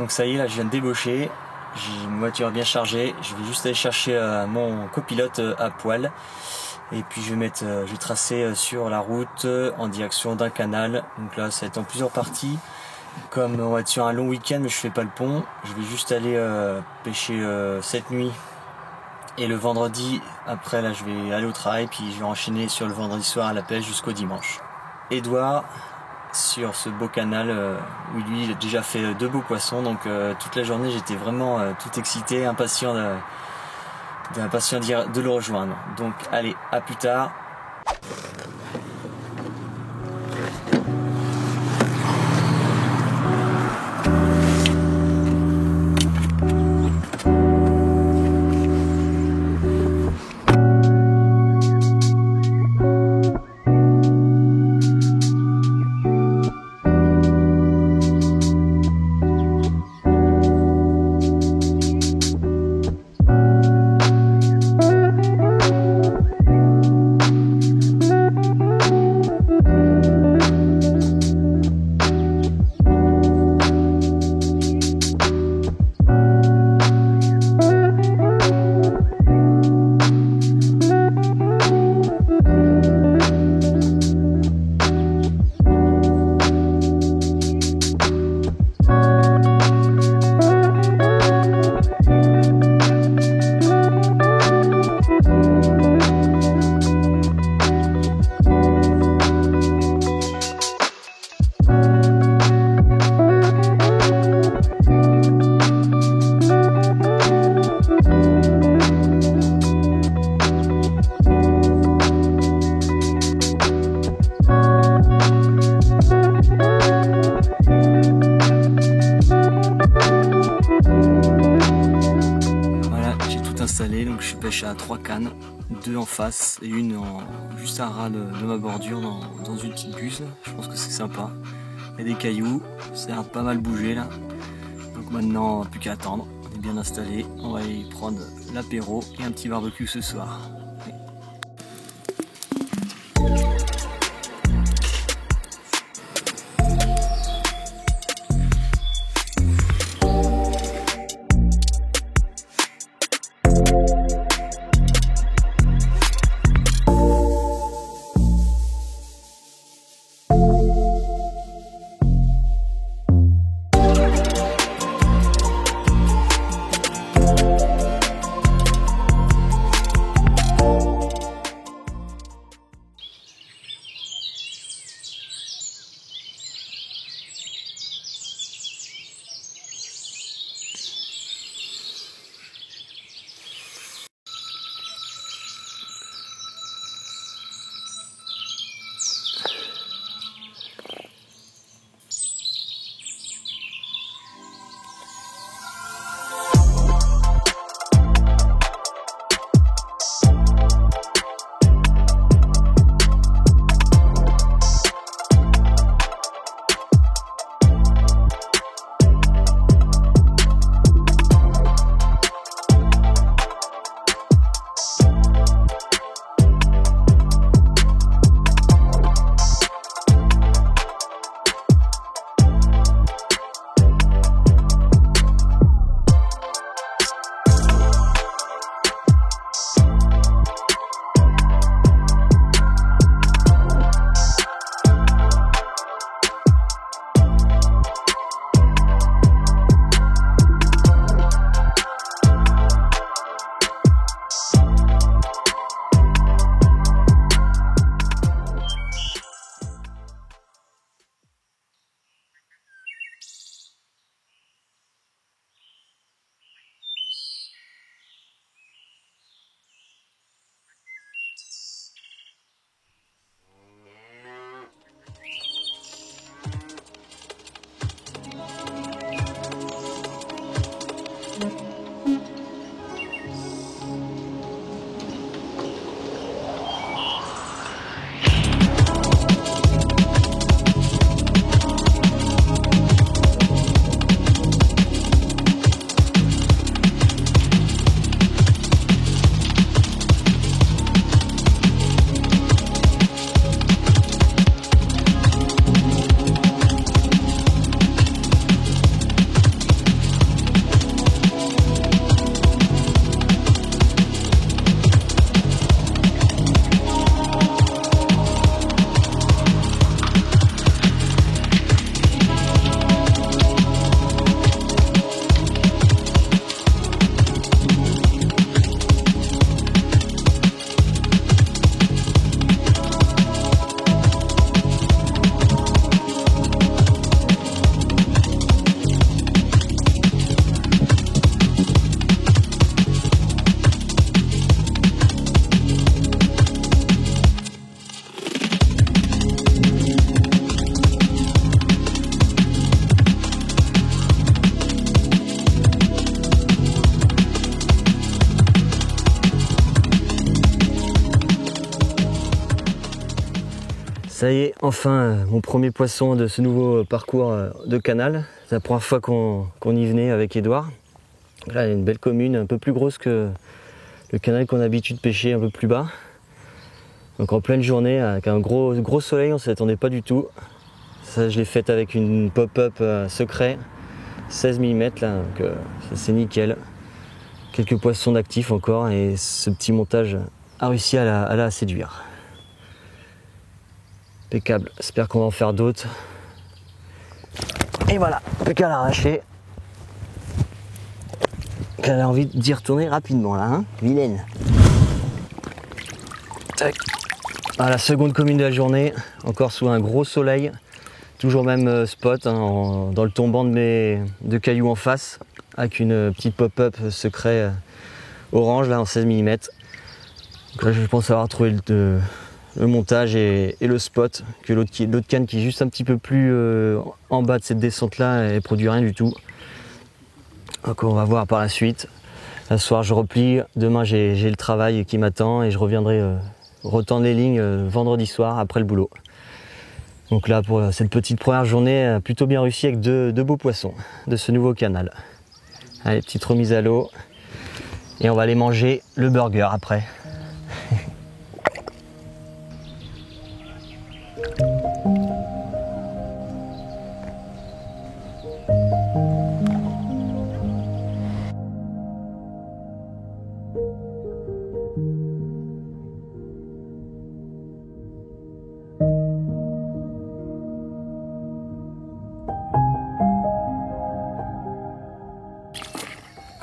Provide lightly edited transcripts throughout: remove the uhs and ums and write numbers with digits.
Donc ça y est, là je viens de débaucher, j'ai une voiture bien chargée, je vais juste aller chercher mon copilote à poil. Et puis je vais tracer sur la route en direction d'un canal. Donc là ça va être en plusieurs parties. Comme on va être sur un long week-end mais je fais pas le pont, je vais juste aller pêcher cette nuit. Et le vendredi, après là je vais aller au travail, puis je vais enchaîner sur le vendredi soir à la pêche jusqu'au dimanche. Edouard, sur ce beau canal où lui il a déjà fait 2 beaux poissons, donc toute la journée j'étais vraiment tout excité, impatient de le rejoindre. Donc allez, à plus tard. Installé, donc je suis pêché à 3 cannes, 2 en face et une juste à ras de ma bordure dans une petite buse. Je pense que c'est sympa. Il y a des cailloux, ça a pas mal bougé là. Donc maintenant plus qu'à attendre, on est bien installé, on va aller prendre l'apéro et un petit barbecue ce soir. Ça y est, enfin mon premier poisson de ce nouveau parcours de canal. C'est la première fois qu'on y venait avec Edouard. Là, il y a une belle commune, un peu plus grosse que le canal qu'on a l'habitude de pêcher un peu plus bas. Donc en pleine journée, avec un gros soleil, on ne s'y attendait pas du tout. Ça, je l'ai faite avec une pop-up secret, 16 mm là, donc c'est nickel. Quelques poissons d'actifs encore et ce petit montage a réussi à la séduire. Impeccable, j'espère qu'on va en faire d'autres. Et voilà, plus qu'à l'arracher. Elle a envie d'y retourner rapidement là, hein, vilaine. Tac. Ah, la seconde commune de la journée, encore sous un gros soleil. Toujours même spot, hein, dans le tombant de cailloux en face, avec une petite pop-up secret orange là en 16 mm. Donc là, je pense avoir trouvé le montage et le spot, que l'autre canne qui est juste un petit peu plus en bas de cette descente là, elle produit rien du tout. Donc on va voir par la suite. Ce soir je replie, demain j'ai le travail qui m'attend et je reviendrai retendre les lignes vendredi soir après le boulot. Donc là pour cette petite première journée, plutôt bien réussi avec deux beaux poissons de ce nouveau canal. Allez, petite remise à l'eau et on va aller manger le burger après.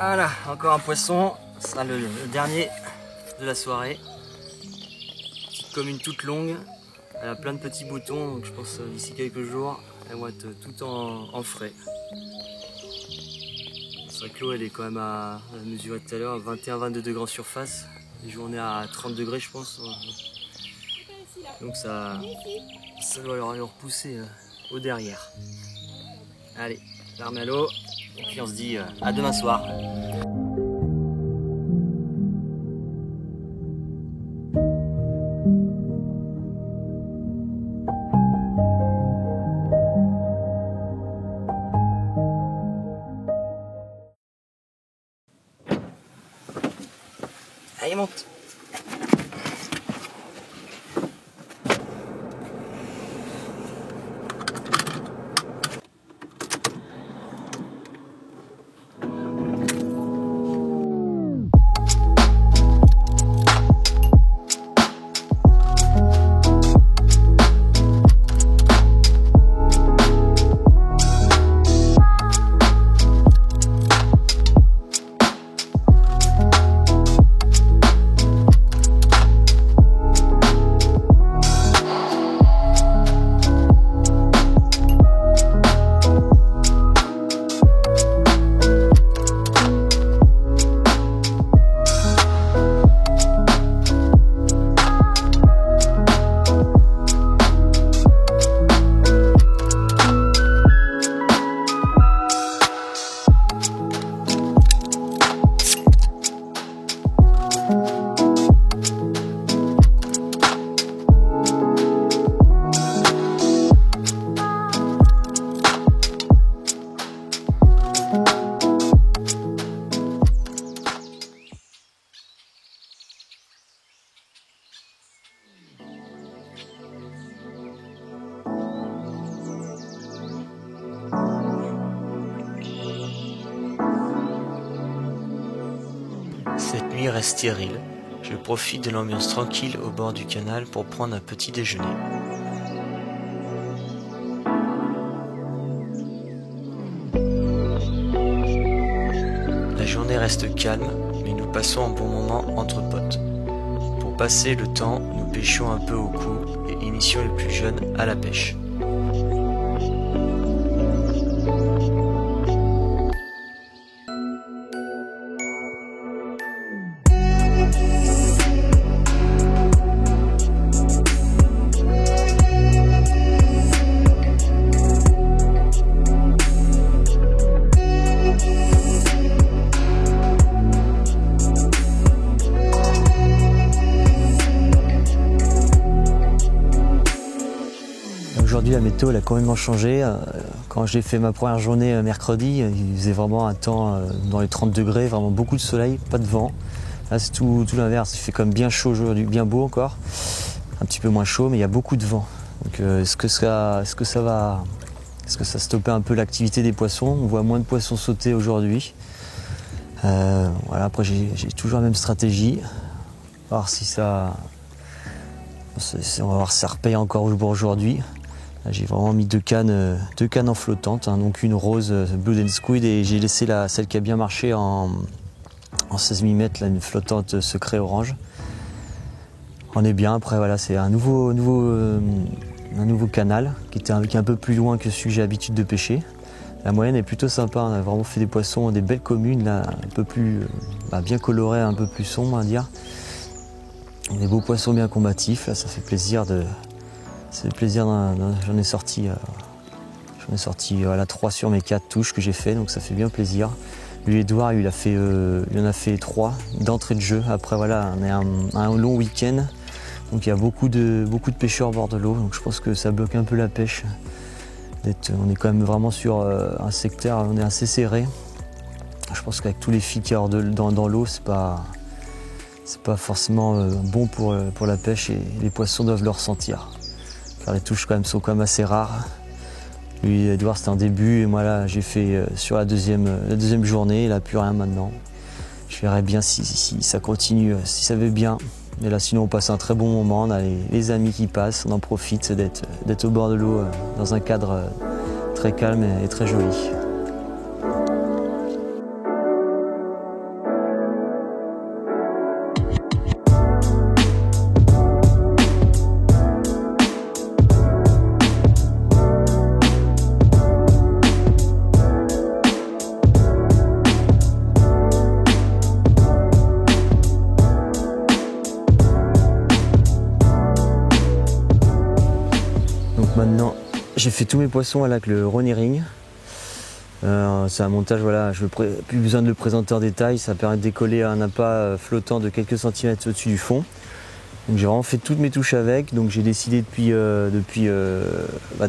Voilà, encore un poisson, ce sera le dernier de la soirée. Petite commune toute longue, elle a plein de petits boutons, donc je pense d'ici quelques jours, elles vont être tout en frais. C'est vrai que l'eau elle est quand même à mesurer tout à l'heure, 21-22 degrés en surface, les journées à 30 degrés je pense. Donc ça doit leur repousser au derrière. Allez, l'arme à l'eau. Et puis on se dit à demain soir. Allez, monte. Cette nuit reste stérile. Je profite de l'ambiance tranquille au bord du canal pour prendre un petit déjeuner. La journée reste calme, mais nous passons un bon moment entre potes. Pour passer le temps, nous pêchons un peu au cou et initions les plus jeunes à la pêche. aujourd'hui la météo elle a complètement changé. Quand j'ai fait ma première journée mercredi, il faisait vraiment un temps dans les 30 degrés, vraiment beaucoup de soleil, pas de vent. Là c'est tout l'inverse, il fait comme bien chaud aujourd'hui, bien beau encore, un petit peu moins chaud mais il y a beaucoup de vent. Donc est-ce que ça stoppait un peu l'activité des poissons? On voit moins de poissons sauter aujourd'hui. Voilà, après j'ai toujours la même stratégie. On va voir si ça... On va voir si ça repaye encore pour aujourd'hui. Là, j'ai vraiment mis deux cannes en flottante, hein, donc une rose Blood and Squid et j'ai laissé celle qui a bien marché en 16 mm, là, une flottante secret orange. On est bien, après voilà, c'est un nouveau canal qui est un peu plus loin que celui que j'ai l'habitude de pêcher. La moyenne est plutôt sympa, on a vraiment fait des poissons, des belles communes, là, un peu plus bien colorées, un peu plus sombres à dire. Des beaux poissons bien combatifs, là ça fait plaisir j'en ai sorti voilà, 3 sur mes 4 touches que j'ai fait, donc ça fait bien plaisir. Lui Edouard il en a fait 3 d'entrée de jeu. Après voilà, on est un long week-end, donc il y a beaucoup de pêcheurs au bord de l'eau, donc je pense que ça bloque un peu la pêche. On est quand même vraiment sur un secteur, on est assez serré. Je pense qu'avec tous les filles qui sont dans l'eau, c'est pas forcément bon pour la pêche et les poissons doivent le ressentir. Car les touches sont quand même assez rares. Lui, Edouard, c'était un début et moi là j'ai fait sur la deuxième journée, il n'a plus rien maintenant. Je verrai bien si ça continue, si ça va bien. Mais là sinon on passe un très bon moment, on a les amis qui passent, on en profite d'être au bord de l'eau dans un cadre très calme et très joli. Maintenant, j'ai fait tous mes poissons avec le Ronnie Ring. C'est un montage, voilà, je n'ai plus besoin de le présenter en détail. Ça permet de décoller un appât flottant de quelques centimètres au-dessus du fond. Donc j'ai vraiment fait toutes mes touches avec. Donc j'ai décidé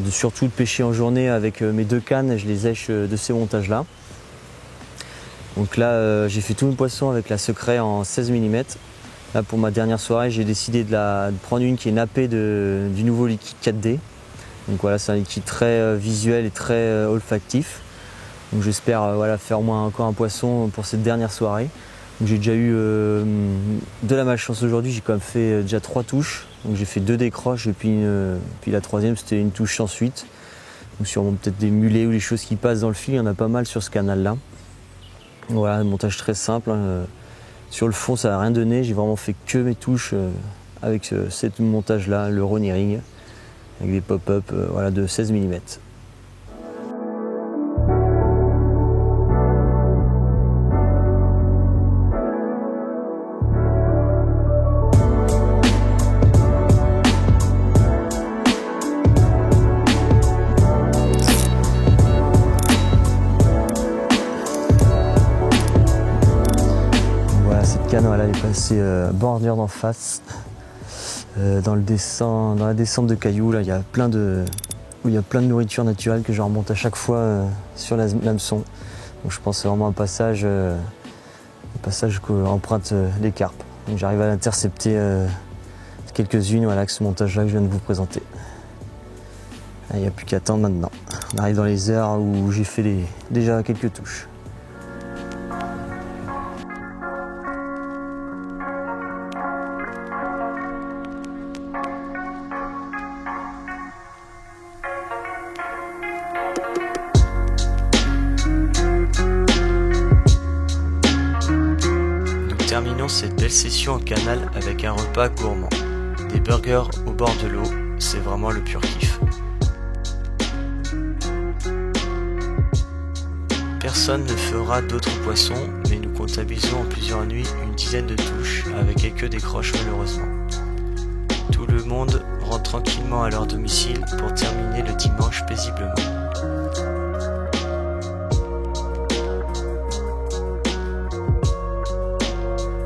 surtout de pêcher en journée avec mes 2 cannes. Je les sèche de ces montages-là. Donc là, j'ai fait tous mes poissons avec la secret en 16 mm. Là, pour ma dernière soirée, j'ai décidé de prendre une qui est nappée du nouveau liquide 4D. Donc voilà, c'est un liquide très visuel et très olfactif. Donc j'espère faire au moins encore un poisson pour cette dernière soirée. J'ai déjà eu de la malchance aujourd'hui, j'ai quand même fait déjà 3 touches. Donc j'ai fait 2 décroches et puis la troisième c'était une touche sans suite. Donc sûrement peut-être des mulets ou des choses qui passent dans le fil, il y en a pas mal sur ce canal là. Voilà, un montage très simple. Sur le fond ça n'a rien donné, j'ai vraiment fait que mes touches avec ce montage là, le Ronnie Ring. Avec des pop-up de 16 mm. Voilà, cette canne elle est passée bordure d'en face. Dans la descente de cailloux, là, il y a plein de nourriture naturelle que je remonte à chaque fois sur l'hameçon. Donc je pense que c'est vraiment un passage qu'empruntent les carpes. Donc j'arrive à l'intercepter quelques-unes avec ce montage-là que je viens de vous présenter. Il n'y a plus qu'à attendre maintenant. On arrive dans les heures où j'ai fait déjà quelques touches. Terminons cette belle session en canal avec un repas gourmand. Des burgers au bord de l'eau, c'est vraiment le pur kiff. Personne ne fera d'autres poissons, mais nous comptabilisons en plusieurs nuits une dizaine de touches avec quelques décroches malheureusement. Tout le monde rentre tranquillement à leur domicile pour terminer le dimanche paisiblement.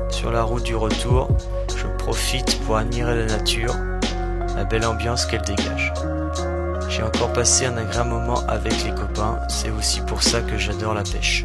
Sur la route du retour, je profite pour admirer la nature, la belle ambiance qu'elle dégage. J'ai J'ai encore passé un agréable moment avec les copains, c'est aussi pour ça que j'adore la pêche.